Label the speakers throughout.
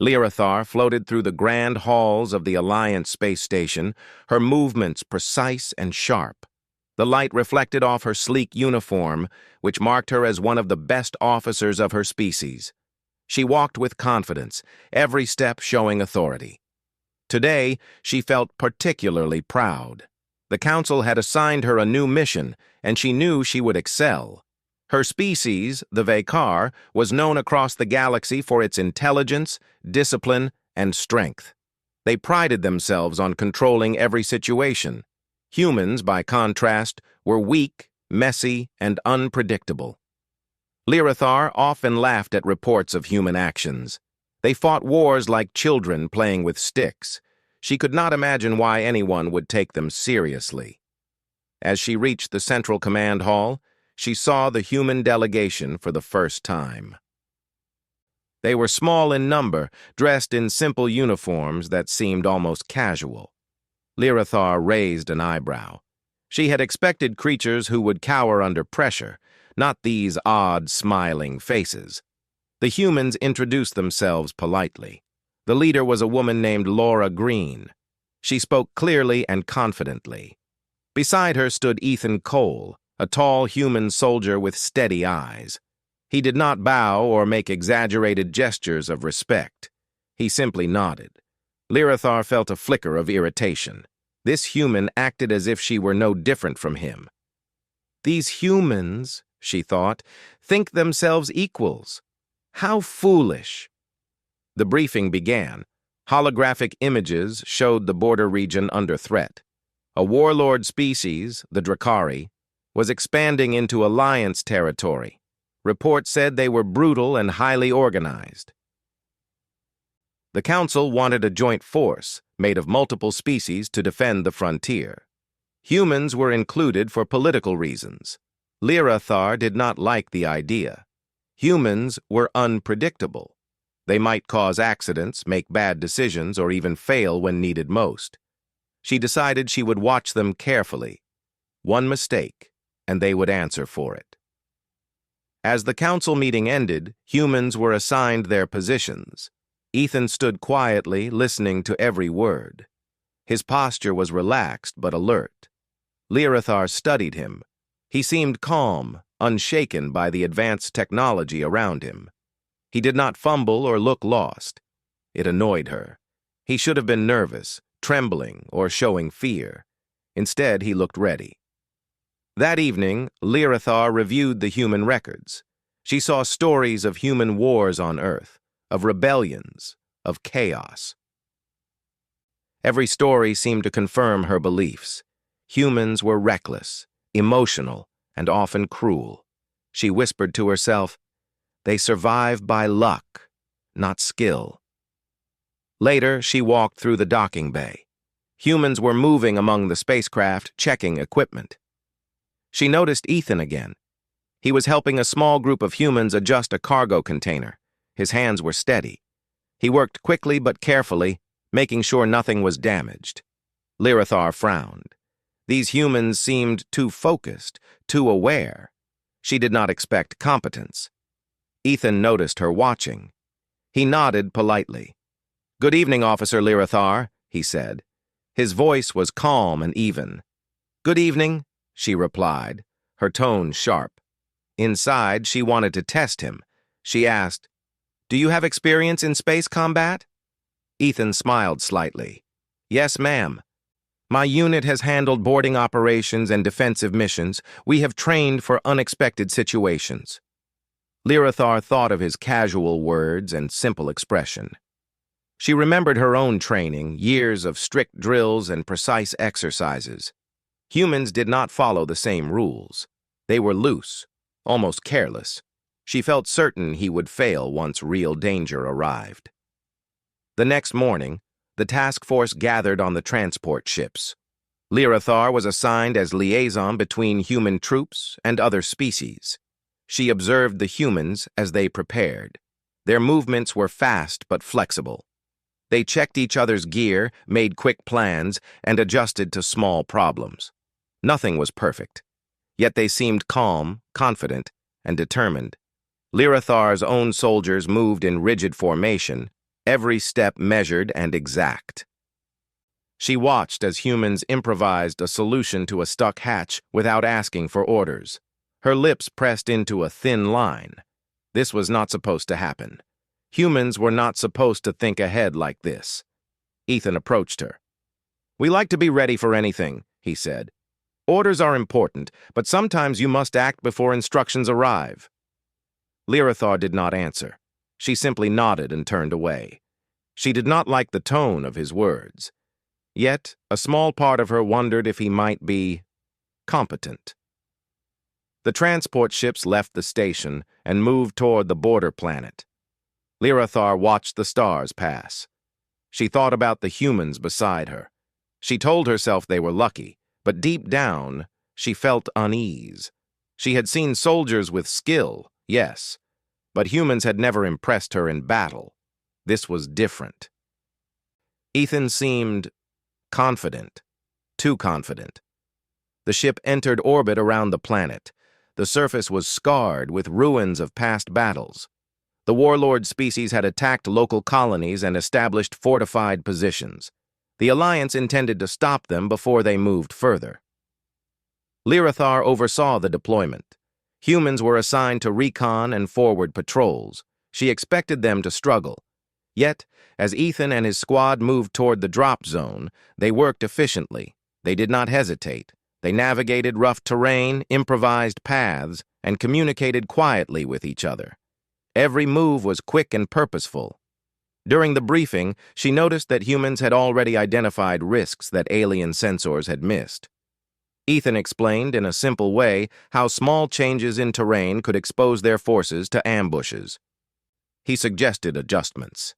Speaker 1: Lyrathar floated through the grand halls of the Alliance space station, her movements precise and sharp. The light reflected off her sleek uniform, which marked her as one of the best officers of her species. She walked with confidence, every step showing authority. Today, she felt particularly proud. The Council had assigned her a new mission, and she knew she would excel. Her species, the Vekar, was known across the galaxy for its intelligence, discipline, and strength. They prided themselves on controlling every situation. Humans, by contrast, were weak, messy, and unpredictable. Lyrathar often laughed at reports of human actions. They fought wars like children playing with sticks. She could not imagine why anyone would take them seriously. As she reached the Central Command Hall, she saw the human delegation for the first time. They were small in number, dressed in simple uniforms that seemed almost casual. Lyrathar raised an eyebrow. She had expected creatures who would cower under pressure, not these odd, smiling faces. The humans introduced themselves politely. The leader was a woman named Laura Green. She spoke clearly and confidently. Beside her stood Ethan Cole, a tall human soldier with steady eyes. He did not bow or make exaggerated gestures of respect. He simply nodded. Lyrathar felt a flicker of irritation. This human acted as if she were no different from him. These humans, she thought, think themselves equals. How foolish! The briefing began. Holographic images showed the border region under threat. A warlord species, the Drakari, was expanding into Alliance territory. Reports said they were brutal and highly organized. The Council wanted a joint force, made of multiple species, to defend the frontier. Humans were included for political reasons. Lyrathar did not like the idea. Humans were unpredictable. They might cause accidents, make bad decisions, or even fail when needed most. She decided she would watch them carefully. One mistake, and they would answer for it. As the council meeting ended, humans were assigned their positions. Ethan stood quietly, listening to every word. His posture was relaxed but alert. Lyrathar studied him. He seemed calm, unshaken by the advanced technology around him. He did not fumble or look lost. It annoyed her. He should have been nervous, trembling, or showing fear. Instead, he looked ready. That evening, Lyrathar reviewed the human records. She saw stories of human wars on Earth, of rebellions, of chaos. Every story seemed to confirm her beliefs. Humans were reckless, emotional, and often cruel. She whispered to herself, "They survive by luck, not skill." Later, she walked through the docking bay. Humans were moving among the spacecraft, checking equipment. She noticed Ethan again. He was helping a small group of humans adjust a cargo container. His hands were steady. He worked quickly but carefully, making sure nothing was damaged. Lyrathar frowned. These humans seemed too focused, too aware. She did not expect competence. Ethan noticed her watching. He nodded politely. "Good evening, Officer Lyrathar," he said. His voice was calm and even. "Good evening," she replied, her tone sharp. Inside, she wanted to test him. She asked, "Do you have experience in space combat?" Ethan smiled slightly. "Yes, ma'am. My unit has handled boarding operations and defensive missions. We have trained for unexpected situations." Lyrathar thought of his casual words and simple expression. She remembered her own training, years of strict drills and precise exercises. Humans did not follow the same rules. They were loose, almost careless. She felt certain he would fail once real danger arrived. The next morning, the task force gathered on the transport ships. Lyrathar was assigned as liaison between human troops and other species. She observed the humans as they prepared. Their movements were fast but flexible. They checked each other's gear, made quick plans, and adjusted to small problems. Nothing was perfect, yet they seemed calm, confident, and determined. Lyrathar's own soldiers moved in rigid formation, every step measured and exact. She watched as humans improvised a solution to a stuck hatch without asking for orders. Her lips pressed into a thin line. This was not supposed to happen. Humans were not supposed to think ahead like this. Ethan approached her. "We like to be ready for anything," he said. "Orders are important, but sometimes you must act before instructions arrive." Lyrathar did not answer. She simply nodded and turned away. She did not like the tone of his words. Yet, a small part of her wondered if he might be competent. The transport ships left the station and moved toward the border planet. Lyrathar watched the stars pass. She thought about the humans beside her. She told herself they were lucky, but deep down, she felt unease. She had seen soldiers with skill, yes, but humans had never impressed her in battle. This was different. Ethan seemed confident, too confident. The ship entered orbit around the planet. The surface was scarred with ruins of past battles. The warlord species had attacked local colonies and established fortified positions. The Alliance intended to stop them before they moved further. Lyrathar oversaw the deployment. Humans were assigned to recon and forward patrols. She expected them to struggle. Yet, as Ethan and his squad moved toward the drop zone, they worked efficiently. They did not hesitate. They navigated rough terrain, improvised paths, and communicated quietly with each other. Every move was quick and purposeful. During the briefing, she noticed that humans had already identified risks that alien sensors had missed. Ethan explained in a simple way how small changes in terrain could expose their forces to ambushes. He suggested adjustments.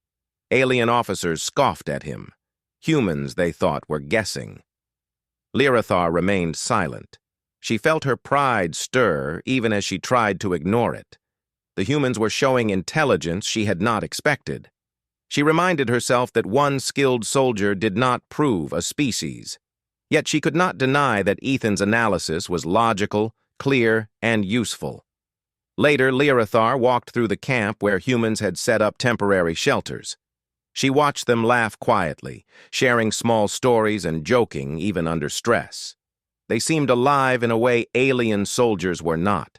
Speaker 1: Alien officers scoffed at him. Humans, they thought, were guessing. Lyrathar remained silent. She felt her pride stir even as she tried to ignore it. The humans were showing intelligence she had not expected. She reminded herself that one skilled soldier did not prove a species. Yet she could not deny that Ethan's analysis was logical, clear, and useful. Later, Lyrathar walked through the camp where humans had set up temporary shelters. She watched them laugh quietly, sharing small stories and joking even under stress. They seemed alive in a way alien soldiers were not.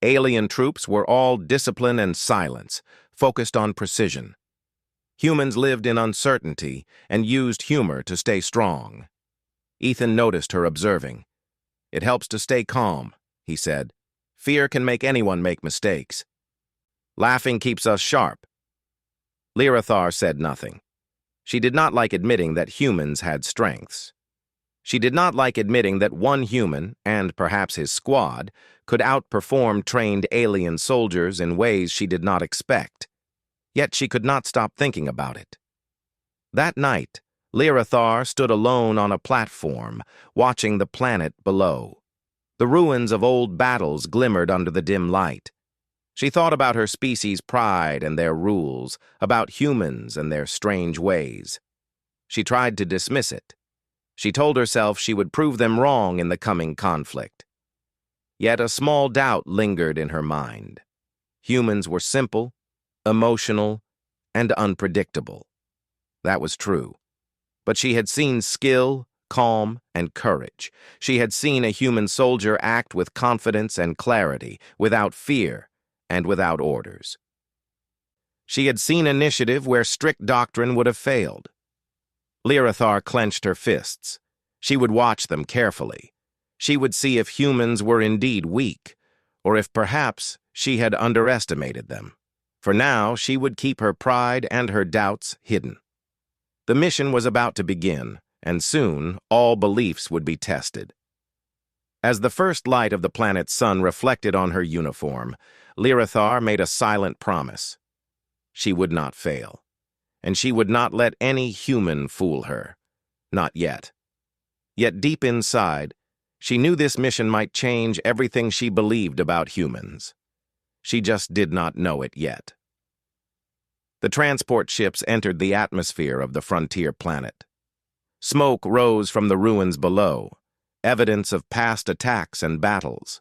Speaker 1: Alien troops were all discipline and silence, focused on precision. Humans lived in uncertainty and used humor to stay strong. Ethan noticed her observing. "It helps to stay calm," he said. "Fear can make anyone make mistakes. Laughing keeps us sharp." Lyrathar said nothing. She did not like admitting that humans had strengths. She did not like admitting that one human, and perhaps his squad, could outperform trained alien soldiers in ways she did not expect. Yet she could not stop thinking about it. That night, Lyrathar stood alone on a platform, watching the planet below. The ruins of old battles glimmered under the dim light. She thought about her species' pride and their rules, about humans and their strange ways. She tried to dismiss it. She told herself she would prove them wrong in the coming conflict. Yet a small doubt lingered in her mind. Humans were simple, emotional, and unpredictable. That was true. But she had seen skill, calm, and courage. She had seen a human soldier act with confidence and clarity, without fear, and without orders. She had seen initiative where strict doctrine would have failed. Lyrathar clenched her fists. She would watch them carefully. She would see if humans were indeed weak, or if perhaps she had underestimated them. For now, she would keep her pride and her doubts hidden. The mission was about to begin, and soon all beliefs would be tested. As the first light of the planet's sun reflected on her uniform, Lyrathar made a silent promise. She would not fail, and she would not let any human fool her. Not yet. Yet deep inside, she knew this mission might change everything she believed about humans. She just did not know it yet. The transport ships entered the atmosphere of the frontier planet. Smoke rose from the ruins below, evidence of past attacks and battles.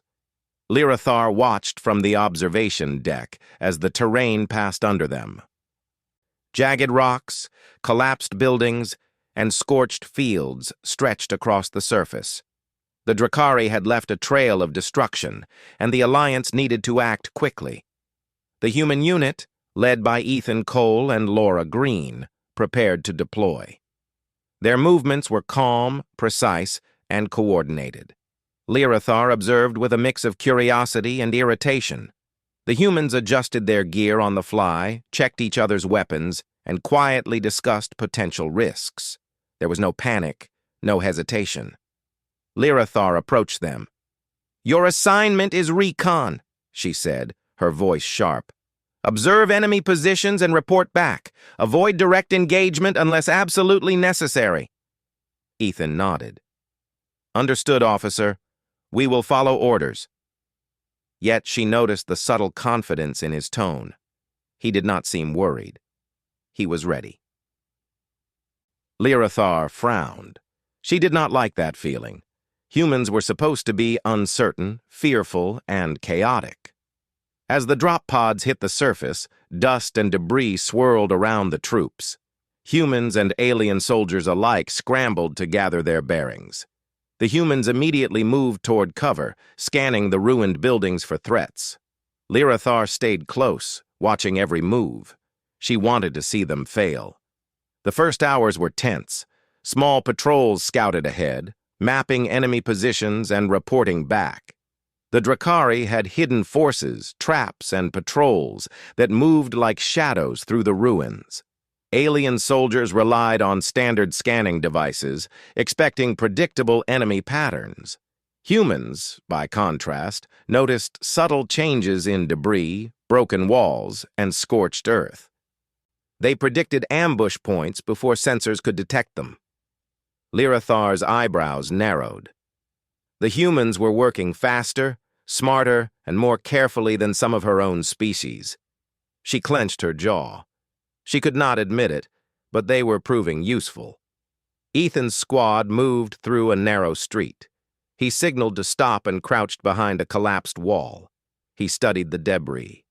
Speaker 1: Lyrathar watched from the observation deck as the terrain passed under them. Jagged rocks, collapsed buildings, and scorched fields stretched across the surface. The Drakari had left a trail of destruction, and the Alliance needed to act quickly. The human unit, led by Ethan Cole and Laura Green, prepared to deploy. Their movements were calm, precise, and coordinated. Lyrathar observed with a mix of curiosity and irritation. The humans adjusted their gear on the fly, checked each other's weapons, and quietly discussed potential risks. There was no panic, no hesitation. Lyrathar approached them. "Your assignment is recon," she said, her voice sharp. "Observe enemy positions and report back. Avoid direct engagement unless absolutely necessary." Ethan nodded. "Understood, officer. We will follow orders." Yet she noticed the subtle confidence in his tone. He did not seem worried. He was ready. Lyrathar frowned. She did not like that feeling. Humans were supposed to be uncertain, fearful, and chaotic. As the drop pods hit the surface, dust and debris swirled around the troops. Humans and alien soldiers alike scrambled to gather their bearings. The humans immediately moved toward cover, scanning the ruined buildings for threats. Lyrathar stayed close, watching every move. She wanted to see them fail. The first hours were tense. Small patrols scouted ahead, mapping enemy positions and reporting back. The Drakari had hidden forces, traps, and patrols that moved like shadows through the ruins. Alien soldiers relied on standard scanning devices, expecting predictable enemy patterns. Humans, by contrast, noticed subtle changes in debris, broken walls, and scorched earth. They predicted ambush points before sensors could detect them. Lyrathar's eyebrows narrowed. The humans were working faster, smarter, and more carefully than some of her own species. She clenched her jaw. She could not admit it, but they were proving useful. Ethan's squad moved through a narrow street. He signaled to stop and crouched behind a collapsed wall. He studied the debris.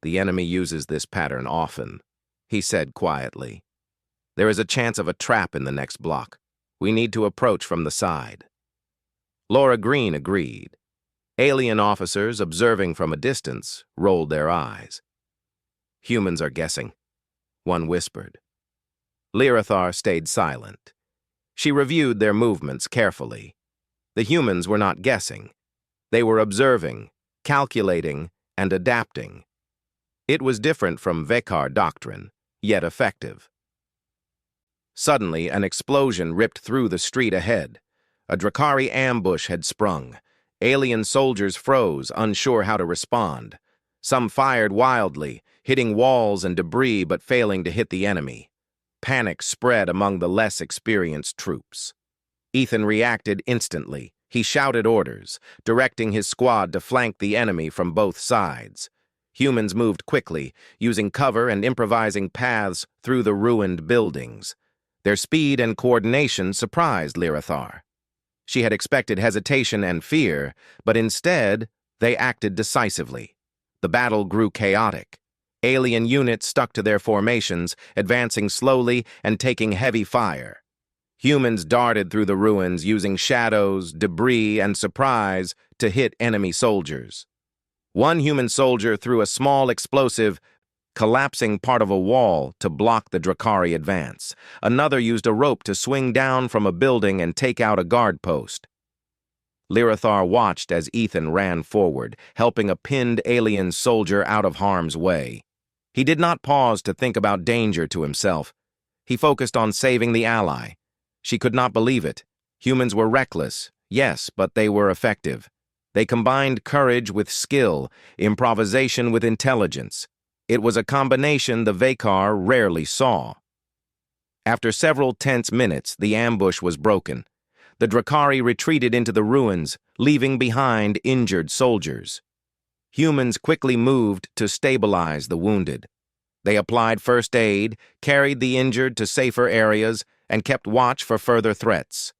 Speaker 1: "The enemy uses this pattern often," he said quietly. "There is a chance of a trap in the next block. We need to approach from the side." Laura Green agreed. Alien officers, observing from a distance, rolled their eyes. "Humans are guessing," one whispered. Lyrathar stayed silent. She reviewed their movements carefully. The humans were not guessing. They were observing, calculating, and adapting. It was different from Vekar doctrine, yet effective. Suddenly, an explosion ripped through the street ahead. A Drakari ambush had sprung. Alien soldiers froze, unsure how to respond. Some fired wildly, hitting walls and debris but failing to hit the enemy. Panic spread among the less experienced troops. Ethan reacted instantly. He shouted orders, directing his squad to flank the enemy from both sides. Humans moved quickly, using cover and improvising paths through the ruined buildings. Their speed and coordination surprised Lyrathar. She had expected hesitation and fear, but instead, they acted decisively. The battle grew chaotic. Alien units stuck to their formations, advancing slowly and taking heavy fire. Humans darted through the ruins using shadows, debris, and surprise to hit enemy soldiers. One human soldier threw a small explosive, collapsing part of a wall to block the Drakari advance. Another used a rope to swing down from a building and take out a guard post. Lyrathar watched as Ethan ran forward, helping a pinned alien soldier out of harm's way. He did not pause to think about danger to himself. He focused on saving the ally. She could not believe it. Humans were reckless, yes, but they were effective. They combined courage with skill, improvisation with intelligence. It was a combination the Vekar rarely saw. After several tense minutes, the ambush was broken. The Drakari retreated into the ruins, leaving behind injured soldiers. Humans quickly moved to stabilize the wounded. They applied first aid, carried the injured to safer areas, and kept watch for further threats.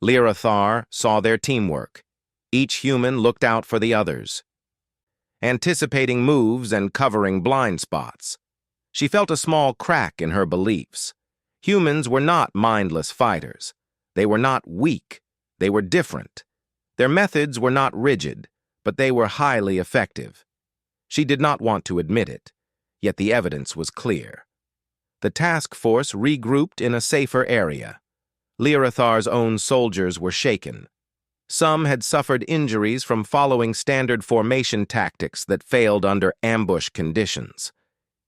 Speaker 1: Lyrathar saw their teamwork. Each human looked out for the others, anticipating moves and covering blind spots. She felt a small crack in her beliefs. Humans were not mindless fighters. They were not weak. They were different. Their methods were not rigid, but they were highly effective. She did not want to admit it, yet the evidence was clear. The task force regrouped in a safer area. Lirathar's own soldiers were shaken. Some had suffered injuries from following standard formation tactics that failed under ambush conditions.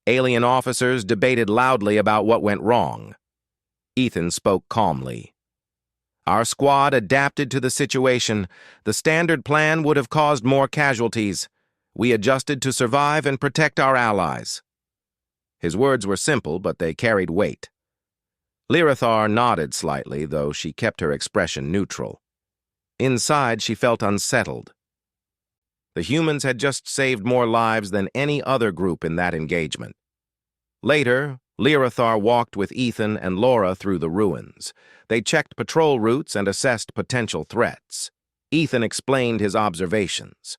Speaker 1: Alien officers debated loudly about what went wrong. Ethan spoke calmly. Our squad adapted to the situation. The standard plan would have caused more casualties. We adjusted to survive and protect our allies. His words were simple, but they carried weight. Lirathar nodded slightly, though she kept her expression neutral. Inside, she felt unsettled. The humans had just saved more lives than any other group in that engagement. Later, Lirathar walked with Ethan and Laura through the ruins. They checked patrol routes and assessed potential threats. Ethan explained his observations.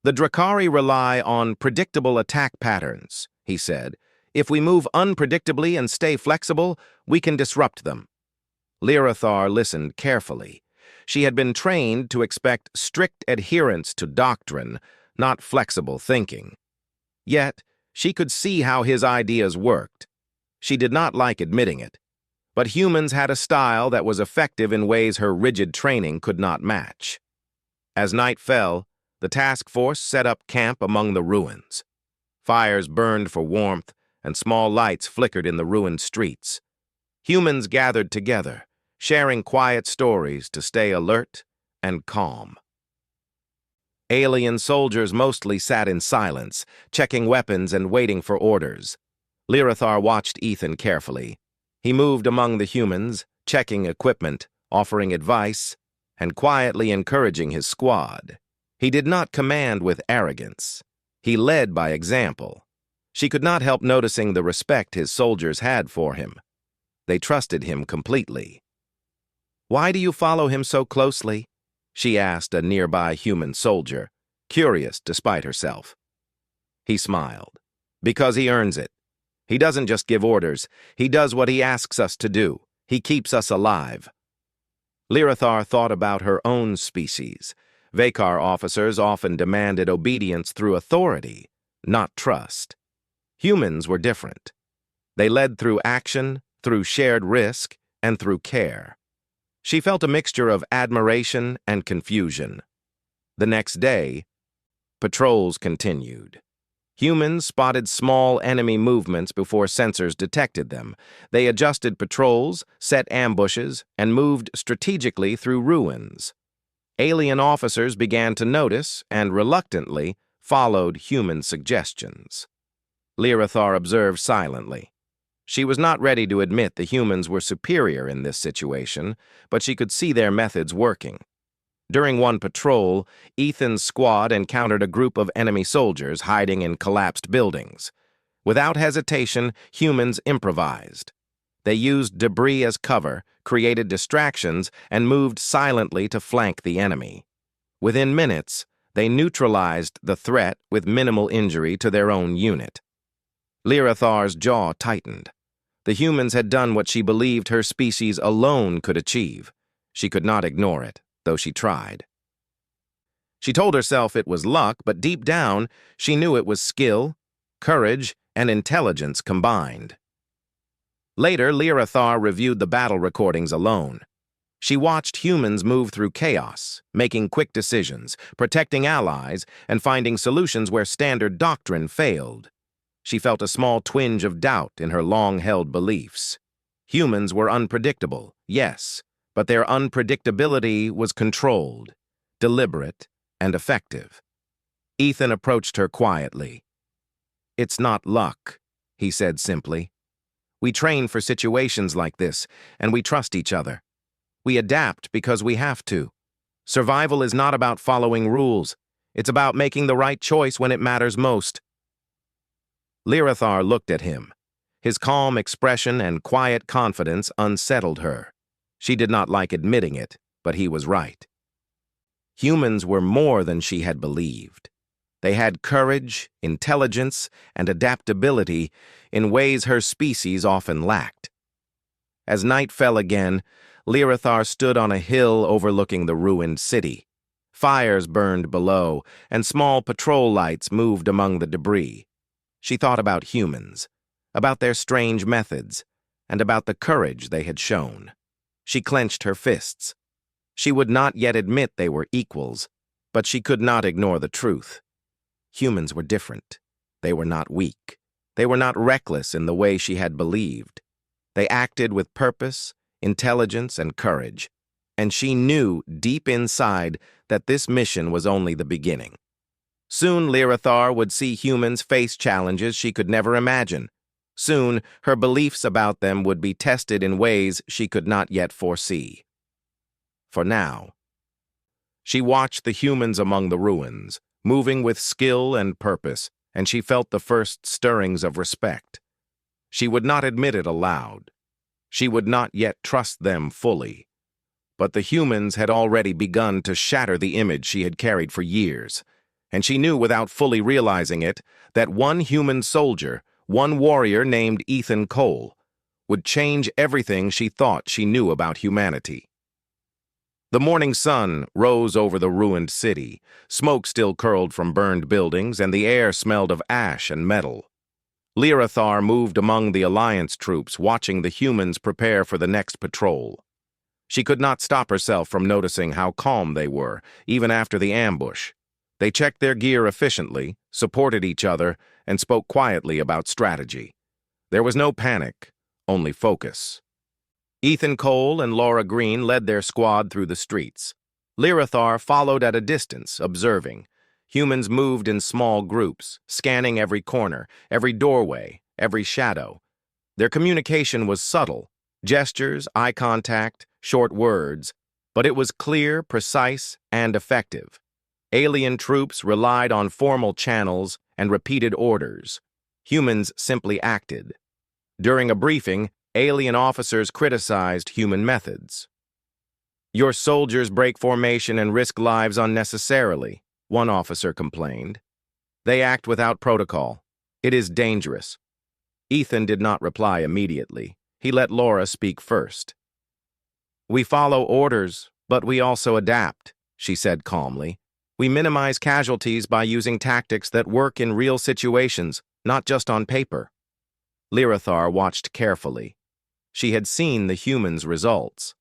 Speaker 1: The Drakari rely on predictable attack patterns, he said. If we move unpredictably and stay flexible, we can disrupt them. Lirathar listened carefully. She had been trained to expect strict adherence to doctrine, not flexible thinking. Yet, she could see how his ideas worked. She did not like admitting it, but humans had a style that was effective in ways her rigid training could not match. As night fell, the task force set up camp among the ruins. Fires burned for warmth, and small lights flickered in the ruined streets. Humans gathered together, sharing quiet stories to stay alert and calm. Alien soldiers mostly sat in silence, checking weapons and waiting for orders. Lirathar watched Ethan carefully. He moved among the humans, checking equipment, offering advice, and quietly encouraging his squad. He did not command with arrogance. He led by example. She could not help noticing the respect his soldiers had for him. They trusted him completely. "Why do you follow him so closely?" she asked a nearby human soldier, curious despite herself. He smiled. "Because he earns it. He doesn't just give orders. He does what he asks us to do. He keeps us alive." Lirathar thought about her own species. Vakar officers often demanded obedience through authority, not trust. Humans were different. They led through action, through shared risk, and through care. She felt a mixture of admiration and confusion. The next day, patrols continued. Humans spotted small enemy movements before sensors detected them. They adjusted patrols, set ambushes, and moved strategically through ruins. Alien officers began to notice and reluctantly followed human suggestions. Lirathar observed silently. She was not ready to admit the humans were superior in this situation, but she could see their methods working. During one patrol, Ethan's squad encountered a group of enemy soldiers hiding in collapsed buildings. Without hesitation, humans improvised. They used debris as cover, created distractions, and moved silently to flank the enemy. Within minutes, they neutralized the threat with minimal injury to their own unit. Lirathar's jaw tightened. The humans had done what she believed her species alone could achieve. She could not ignore it, though she tried. She told herself it was luck, but deep down, she knew it was skill, courage, and intelligence combined. Later, Lirathar reviewed the battle recordings alone. She watched humans move through chaos, making quick decisions, protecting allies, and finding solutions where standard doctrine failed. She felt a small twinge of doubt in her long-held beliefs. Humans were unpredictable, yes, but their unpredictability was controlled, deliberate, and effective. Ethan approached her quietly. "It's not luck," he said simply. "We train for situations like this, and we trust each other. We adapt because we have to. Survival is not about following rules. It's about making the right choice when it matters most." Lirathar looked at him. His calm expression and quiet confidence unsettled her. She did not like admitting it, but he was right. Humans were more than she had believed. They had courage, intelligence, and adaptability in ways her species often lacked. As night fell again, Lyrathar stood on a hill overlooking the ruined city. Fires burned below, and small patrol lights moved among the debris. She thought about humans, about their strange methods, and about the courage they had shown. She clenched her fists. She would not yet admit they were equals, but she could not ignore the truth. Humans were different. They were not weak. They were not reckless in the way she had believed. They acted with purpose, intelligence, and courage, and she knew deep inside that this mission was only the beginning. Soon Lyrathar would see humans face challenges she could never imagine. Soon her beliefs about them would be tested in ways she could not yet foresee. For now, she watched the humans among the ruins, moving with skill and purpose, and she felt the first stirrings of respect. She would not admit it aloud. She would not yet trust them fully. But the humans had already begun to shatter the image she had carried for years, and she knew without fully realizing it that one human soldier, one warrior named Ethan Cole, would change everything she thought she knew about humanity. The morning sun rose over the ruined city. Smoke still curled from burned buildings, and the air smelled of ash and metal. Lyrathar moved among the Alliance troops, watching the humans prepare for the next patrol. She could not stop herself from noticing how calm they were, even after the ambush. They checked their gear efficiently, supported each other, and spoke quietly about strategy. There was no panic, only focus. Ethan Cole and Laura Green led their squad through the streets. Lyrathar followed at a distance, observing. Humans moved in small groups, scanning every corner, every doorway, every shadow. Their communication was subtle, gestures, eye contact, short words, but it was clear, precise, and effective. Alien troops relied on formal channels and repeated orders. Humans simply acted. During a briefing, alien officers criticized human methods. "Your soldiers break formation and risk lives unnecessarily," one officer complained. "They act without protocol. It is dangerous." Ethan did not reply immediately. He let Laura speak first. "We follow orders, but we also adapt," she said calmly. "We minimize casualties by using tactics that work in real situations, not just on paper." Lyrathar watched carefully. She had seen the humans' results.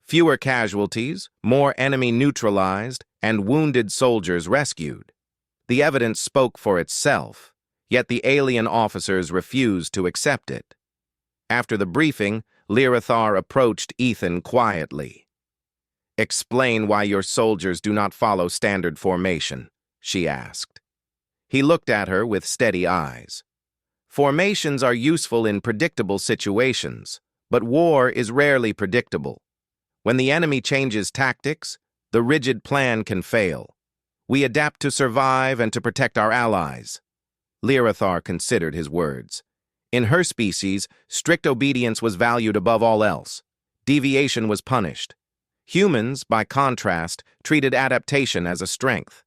Speaker 1: Fewer casualties, more enemy neutralized, and wounded soldiers rescued. The evidence spoke for itself, yet the alien officers refused to accept it. After the briefing, Lyrathar approached Ethan quietly. "Explain why your soldiers do not follow standard formation," she asked. He looked at her with steady eyes. "Formations are useful in predictable situations, but war is rarely predictable. When the enemy changes tactics, the rigid plan can fail. We adapt to survive and to protect our allies." Lyrathar considered his words. In her species, strict obedience was valued above all else. Deviation was punished. Humans, by contrast, treated adaptation as a strength.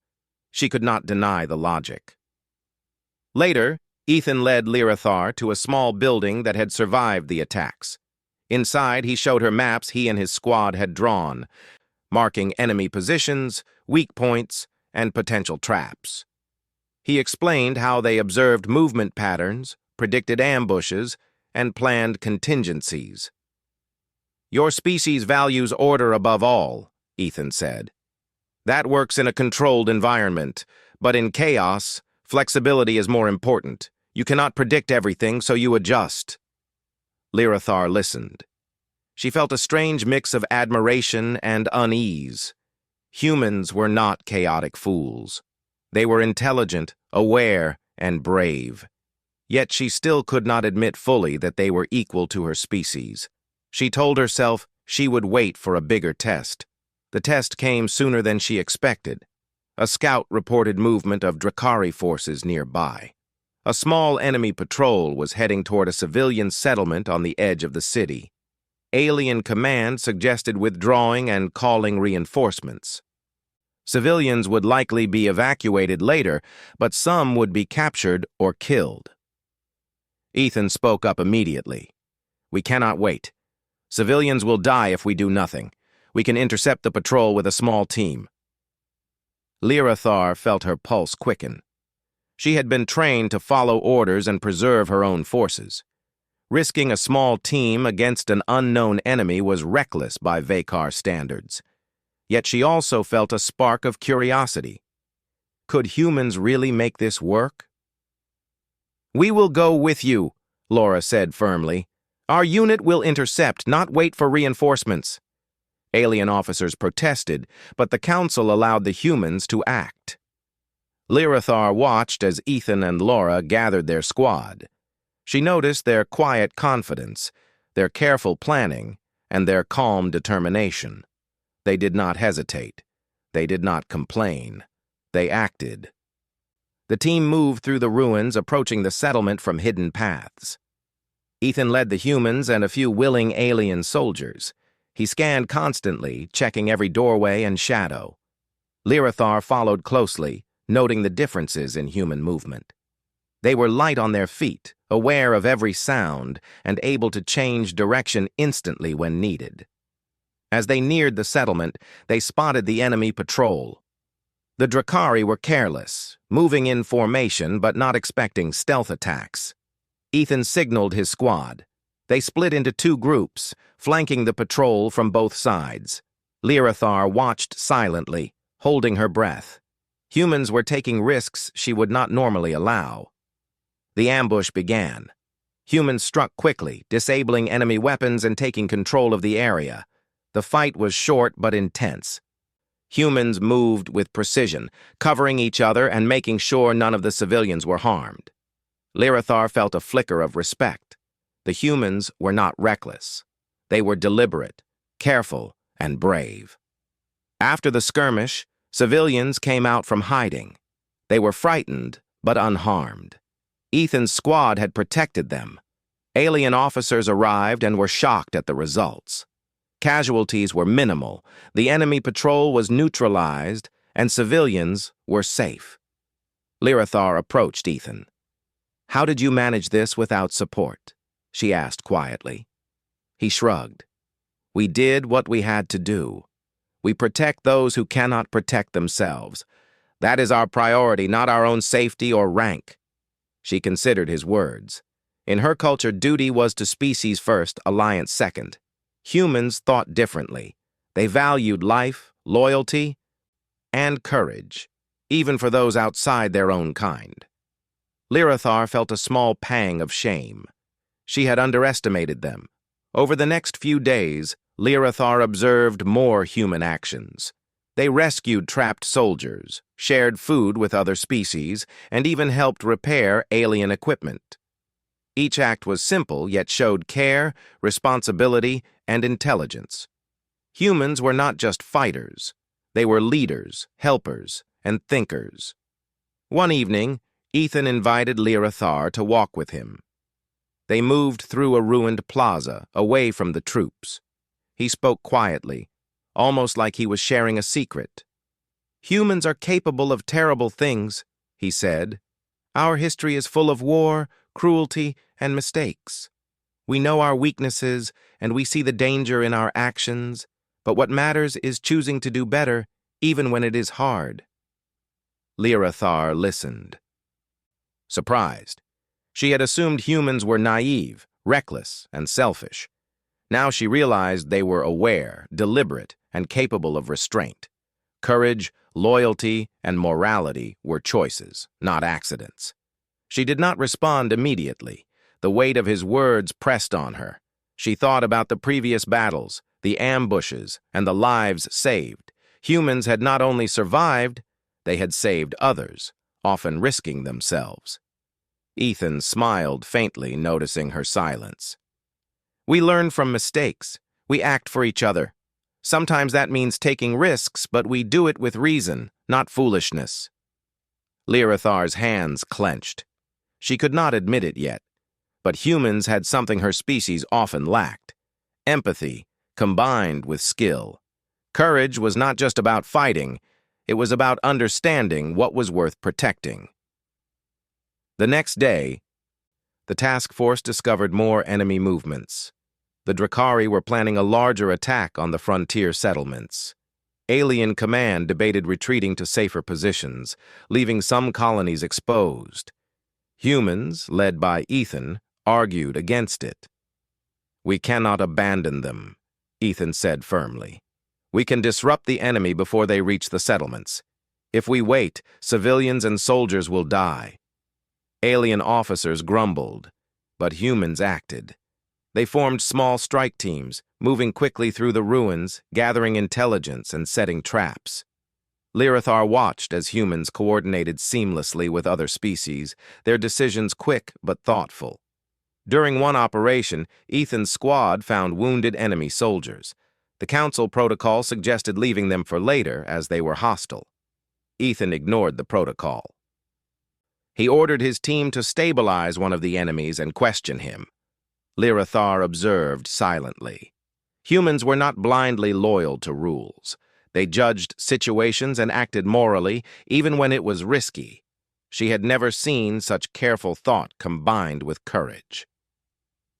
Speaker 1: She could not deny the logic. Later, Ethan led Lyrathar to a small building that had survived the attacks. Inside, he showed her maps he and his squad had drawn, marking enemy positions, weak points, and potential traps. He explained how they observed movement patterns, predicted ambushes, and planned contingencies. "Your species values order above all," Ethan said. "That works in a controlled environment, but in chaos, flexibility is more important. You cannot predict everything, so you adjust." Lyrathar listened. She felt a strange mix of admiration and unease. Humans were not chaotic fools. They were intelligent, aware, and brave. Yet she still could not admit fully that they were equal to her species. She told herself she would wait for a bigger test. The test came sooner than she expected. A scout reported movement of Drakari forces nearby. A small enemy patrol was heading toward a civilian settlement on the edge of the city. Alien command suggested withdrawing and calling reinforcements. Civilians would likely be evacuated later, but some would be captured or killed. Ethan spoke up immediately. "We cannot wait. Civilians will die if we do nothing. We can intercept the patrol with a small team." Lyra felt her pulse quicken. She had been trained to follow orders and preserve her own forces. Risking a small team against an unknown enemy was reckless by Vakar standards. Yet she also felt a spark of curiosity. Could humans really make this work? "We will go with you," Laura said firmly. "Our unit will intercept, not wait for reinforcements." Alien officers protested, but the council allowed the humans to act. Lyra watched as Ethan and Laura gathered their squad. She noticed their quiet confidence, their careful planning, and their calm determination. They did not hesitate. They did not complain. They acted. The team moved through the ruins, approaching the settlement from hidden paths. Ethan led the humans and a few willing alien soldiers. He scanned constantly, checking every doorway and shadow. Lyra followed closely, noting the differences in human movement. They were light on their feet, aware of every sound, and able to change direction instantly when needed. As they neared the settlement, they spotted the enemy patrol. The Drakari were careless, moving in formation but not expecting stealth attacks. Ethan signaled his squad. They split into two groups, flanking the patrol from both sides. Lyra watched silently, holding her breath. Humans were taking risks she would not normally allow. The ambush began. Humans struck quickly, disabling enemy weapons and taking control of the area. The fight was short but intense. Humans moved with precision, covering each other and making sure none of the civilians were harmed. Lyra felt a flicker of respect. The humans were not reckless. They were deliberate, careful, and brave. After the skirmish, civilians came out from hiding. They were frightened, but unharmed. Ethan's squad had protected them. Alien officers arrived and were shocked at the results. Casualties were minimal, the enemy patrol was neutralized, and civilians were safe. Lyra approached Ethan. "How did you manage this without support?" she asked quietly. He shrugged. "We did what we had to do. We protect those who cannot protect themselves. That is our priority, not our own safety or rank." She considered his words. In her culture, duty was to species first, alliance second. Humans thought differently. They valued life, loyalty, and courage, even for those outside their own kind. Lyra felt a small pang of shame. She had underestimated them. Over the next few days, Lyra observed more human actions. They rescued trapped soldiers, shared food with other species, and even helped repair alien equipment. Each act was simple, yet showed care, responsibility, and intelligence. Humans were not just fighters. They were leaders, helpers, and thinkers. One evening, Ethan invited Lyra to walk with him. They moved through a ruined plaza, away from the troops. He spoke quietly, almost like he was sharing a secret. "Humans are capable of terrible things," he said. "Our history is full of war, cruelty, and mistakes. We know our weaknesses, and we see the danger in our actions, but what matters is choosing to do better, even when it is hard." Lyra listened. Surprised. She had assumed humans were naive, reckless, and selfish. Now she realized they were aware, deliberate, and capable of restraint. Courage, loyalty, and morality were choices, not accidents. She did not respond immediately. The weight of his words pressed on her. She thought about the previous battles, the ambushes, and the lives saved. Humans had not only survived, they had saved others, often risking themselves. Ethan smiled faintly, noticing her silence. "We learn from mistakes. We act for each other. Sometimes that means taking risks, but we do it with reason, not foolishness." Lyra hands clenched. She could not admit it yet, but humans had something her species often lacked: empathy, combined with skill. Courage was not just about fighting, It was about understanding what was worth protecting. The next day, the task force discovered more enemy movements. The Drakari were planning a larger attack on the frontier settlements. Alien Command debated retreating to safer positions, leaving some colonies exposed. Humans, led by Ethan, argued against it. "We cannot abandon them," Ethan said firmly. "We can disrupt the enemy before they reach the settlements. If we wait, civilians and soldiers will die." Alien officers grumbled, but humans acted. They formed small strike teams, moving quickly through the ruins, gathering intelligence and setting traps. Lirathar watched as humans coordinated seamlessly with other species, their decisions quick but thoughtful. During one operation, Ethan's squad found wounded enemy soldiers. The Council protocol suggested leaving them for later, as they were hostile. Ethan ignored the protocol. He ordered his team to stabilize one of the enemies and question him. Lirathar observed silently. Humans were not blindly loyal to rules. They judged situations and acted morally, even when it was risky. She had never seen such careful thought combined with courage.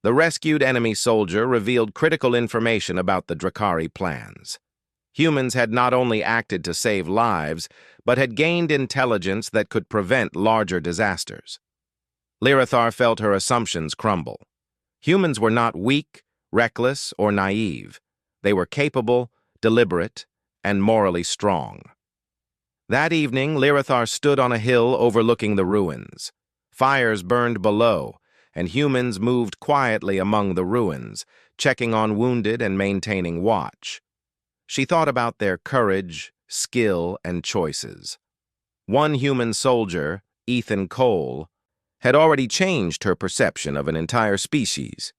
Speaker 1: The rescued enemy soldier revealed critical information about the Drakari plans. Humans had not only acted to save lives, but had gained intelligence that could prevent larger disasters. Lirathar felt her assumptions crumble. Humans were not weak, reckless, or naive. They were capable, deliberate, and morally strong. That evening, Lirathar stood on a hill overlooking the ruins. Fires burned below, and humans moved quietly among the ruins, checking on wounded and maintaining watch. She thought about their courage, skill, and choices. One human soldier, Ethan Cole, had already changed her perception of an entire species.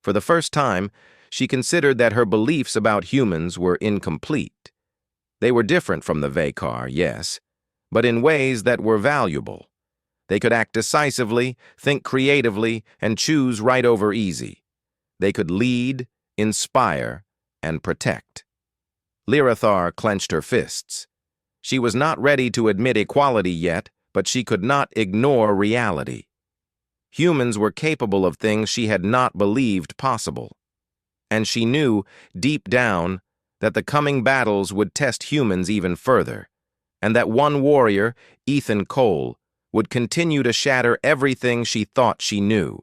Speaker 1: For the first time, she considered that her beliefs about humans were incomplete. They were different from the Vakar, yes, but in ways that were valuable. They could act decisively, think creatively, and choose right over easy. They could lead, inspire, and protect. Lirathar clenched her fists. She was not ready to admit equality yet, but she could not ignore reality. Humans were capable of things she had not believed possible. And she knew, deep down, that the coming battles would test humans even further, and that one warrior, Ethan Cole, would continue to shatter everything she thought she knew.